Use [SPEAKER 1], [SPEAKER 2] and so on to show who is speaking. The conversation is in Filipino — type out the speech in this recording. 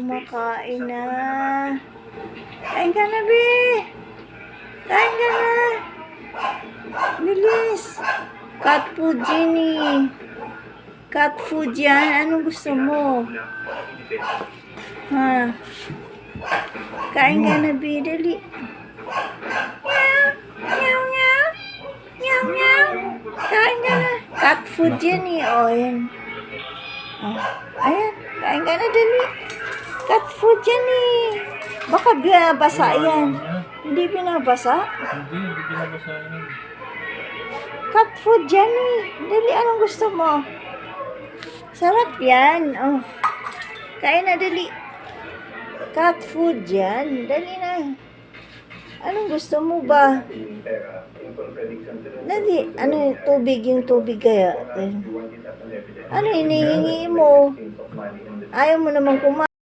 [SPEAKER 1] kumakain na. Kain ka na, Be. Kain ka na. Bilis. Cat food, Jenny. Cat food yan. Anong gusto mo? Ha? Kain ka na, Be. Dali. Meow, meow. Meow, meow. Kain ka na. Cat food yan eh. O, yan. Oh, ayan. Kain ka na, dali. Cat food yan eh. Baka binabasa yan. Hindi binabasa?
[SPEAKER 2] Hindi binabasa yan.
[SPEAKER 1] Cat food yan eh. Dali, anong gusto mo? Sarap yan. Oh. Kain na, dali. Cat food yan. Dali na. Anong gusto mo ba? Dali. Ano, tubig yung tubig kaya? Ano hinihingi mo? Ayaw mo naman kumain.